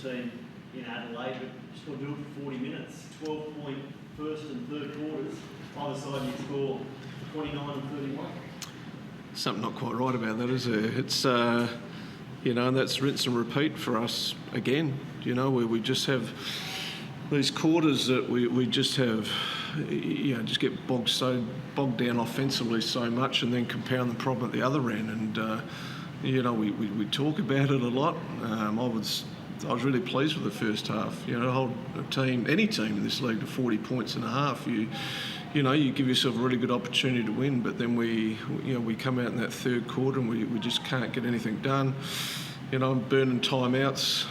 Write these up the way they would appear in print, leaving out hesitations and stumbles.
team in Adelaide, but just got to do it for 40 minutes. 12-point first and third quarters. Either side you score 29 and 31. Something not quite right about that, is there? It's, and that's rinse and repeat for us again, where we just have these quarters that we just have, just get bogged down offensively so much, and then compound the problem at the other end. And, we talk about it a lot. I was really pleased with the first half. Hold a team, any team in this league, to 40 points and a half. You give yourself a really good opportunity to win, but then we come out in that third quarter and we just can't get anything done. Burning timeouts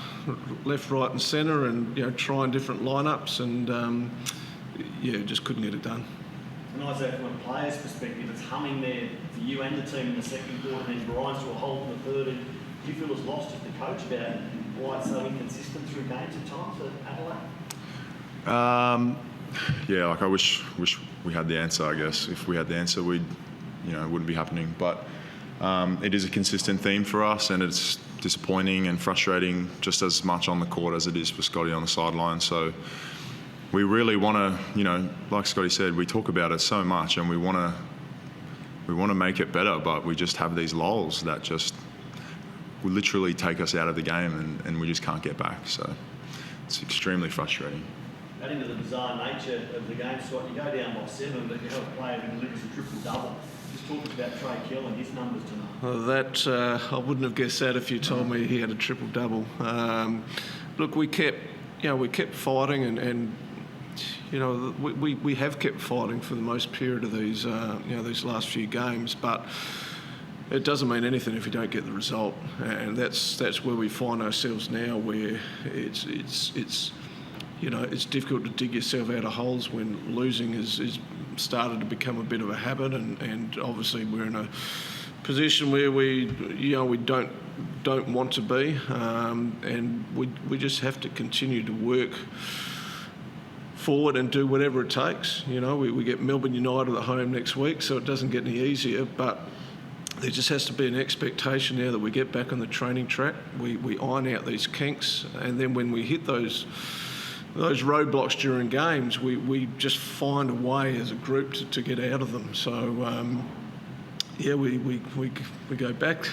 left, right and centre, and trying different lineups, and just couldn't get it done. And I say from a player's perspective, it's humming there for you and the team in the second quarter, and then grinds to a halt in the third. And do you feel as lost as the coach about why it's so inconsistent through games at times at Adelaide? I wish we had the answer. I guess if we had the answer, it wouldn't be happening. But it is a consistent theme for us, and it's disappointing and frustrating just as much on the court as it is for Scotty on the sideline. So we really want to, like Scotty said, we talk about it so much, and we want to make it better, but we just have these lulls that just will literally take us out of the game, and we just can't get back. So it's extremely frustrating. Adding to the bizarre nature of the game, Scott, you go down by 7, but you have a player who delivers a triple-double. Just talk about Trey Kell and his numbers tonight. Well, I wouldn't have guessed that if you told me he had a triple-double. Look, we kept fighting, and we have kept fighting for the most period of these last few games, but it doesn't mean anything if you don't get the result, and that's where we find ourselves now, where it's difficult to dig yourself out of holes when losing is started to become a bit of a habit, and obviously we're in a position where we don't want to be, and we just have to continue to work forward and do whatever it takes. We get Melbourne United at home next week, so it doesn't get any easier, but there just has to be an expectation now that we get back on the training track, we iron out these kinks, and then when we hit those roadblocks during games, we just find a way as a group to get out of them. So we go back,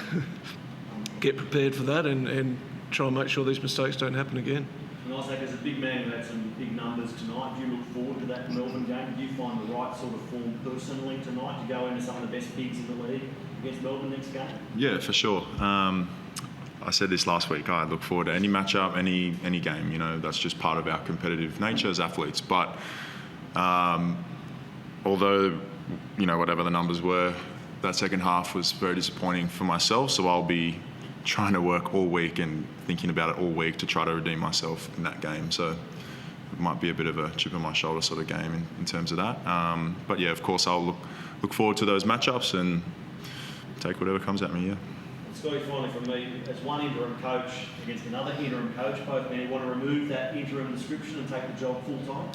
get prepared for that, and try and make sure these mistakes don't happen again. And Isaac, as a big man who had some big numbers tonight, do you look forward to that Melbourne game? Do you find the right sort of form personally tonight to go into some of the best bigs in the league against Melbourne next game? Yeah, for sure. I said this last week. I look forward to any matchup, any game. That's just part of our competitive nature as athletes. But although whatever the numbers were, that second half was very disappointing for myself. So I'll be trying to work all week and thinking about it all week to try to redeem myself in that game. So it might be a bit of a chip on my shoulder sort of game in terms of that. But yeah, of course, I'll look forward to those matchups and take whatever comes at me. Yeah. Scotty, finally from me, as one interim coach against another interim coach, both men want to remove that interim description and take the job full time.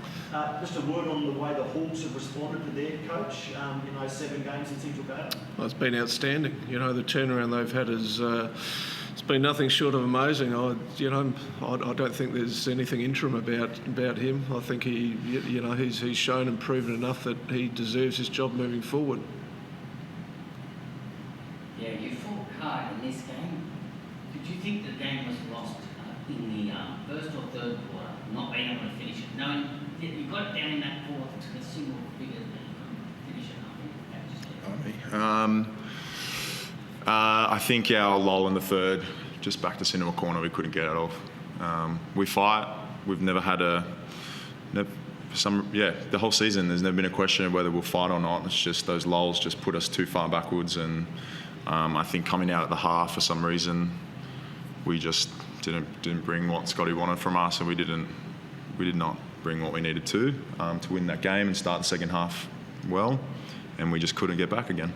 Just a word on the way the Hawks have responded to their coach in those 7 games in Central Coast. Well, it's been outstanding. The turnaround they've had is it's been nothing short of amazing. I don't think there's anything interim about him. I think he's shown and proven enough that he deserves his job moving forward. Yeah, you fought hard in this game. Did you think the game was lost in the first or third quarter, not being able to finish it? Knowing that you got it down in that fourth to a single figure that you couldn't finish it. I think our lull in the third, just back to cinema corner, we couldn't get it off. We fight. We've never had the whole season, there's never been a question of whether we'll fight or not. It's just those lulls just put us too far backwards, and I think coming out at the half for some reason, we just didn't bring what Scotty wanted from us, and we did not bring what we needed to win that game and start the second half well, and we just couldn't get back again.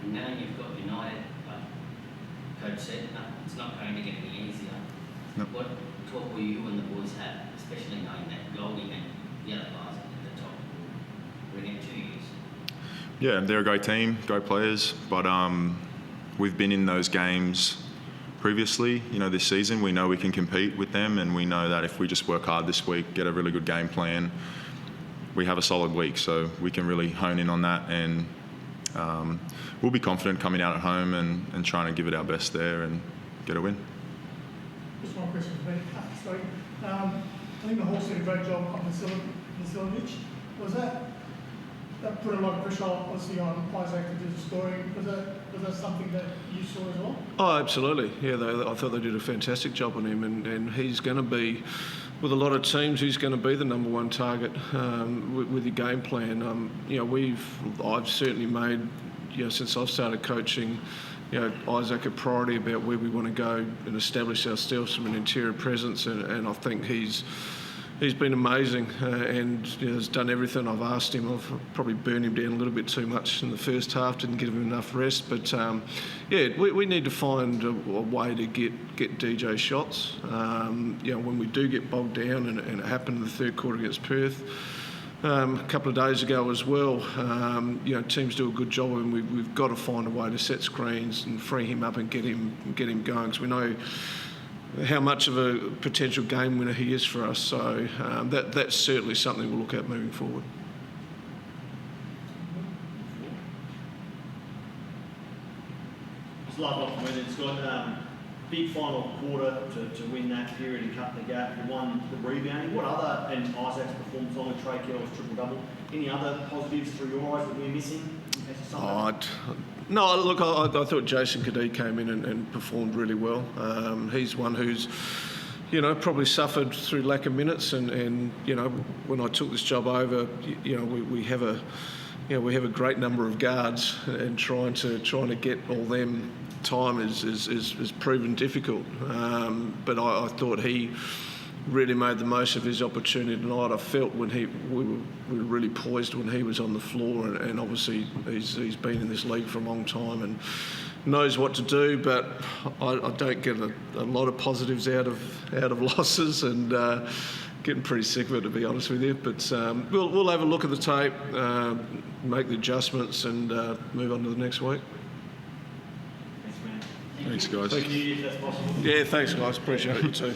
Now you've got United, Coach said it's not going to get any easier. Nope. What talk will you and the boys have, especially knowing that Goldie and the other guys at the top will bring it 2 years? Yeah, they're a great team, great players, but we've been in those games previously. You know, this season we know we can compete with them, and we know that if we just work hard this week, get a really good game plan, we have a solid week. So we can really hone in on that, and we'll be confident coming out at home and trying to give it our best there and get a win. Just one question for me. Sorry. I think the Hawks did a great job on Vasiljevic. Was that put a lot of pressure, obviously, on Isaac to do the scoring? Was that something that you saw as well? Oh, absolutely. Yeah, I thought they did a fantastic job on him, and he's going to be, with a lot of teams, he's going to be the number one target with your game plan. You know, I've certainly made, you know, since I've started coaching, you know, Isaac a priority about where we want to go and establish ourselves from an interior presence, and I think he's been amazing and, you know, has done everything I've asked him. I've probably burned him down a little bit too much in the first half, didn't give him enough rest. But, yeah, we need to find a way to get DJ shots. You know, when we do get bogged down, and it happened in the third quarter against Perth, a couple of days ago as well, you know, teams do a good job, and we've got to find a way to set screens and free him up and get him going, because we know how much of a potential game winner he is for us. So that's certainly something we'll look at moving forward. It's like off when it's got big final quarter to win that period and cut the gap. You won the rebounding. What other, and Isaac's performance on the Trey Keller's triple-double, any other positives through your eyes that we're missing? No, look, I thought Jason Kadee came in and performed really well. He's one who's, you know, probably suffered through lack of minutes, and you know, when I took this job over, you know, we have a great number of guards, and trying to get all them time is proven difficult. But I thought he really made the most of his opportunity tonight. I felt when we were really poised when he was on the floor, and obviously he's been in this league for a long time and knows what to do. But I don't get a lot of positives out of losses, and getting pretty sick of it, to be honest with you. But we'll have a look at the tape, make the adjustments, and move on to the next week. Thanks, man. Thanks, guys. Thank you, if that's possible. Yeah, thanks guys, appreciate it too.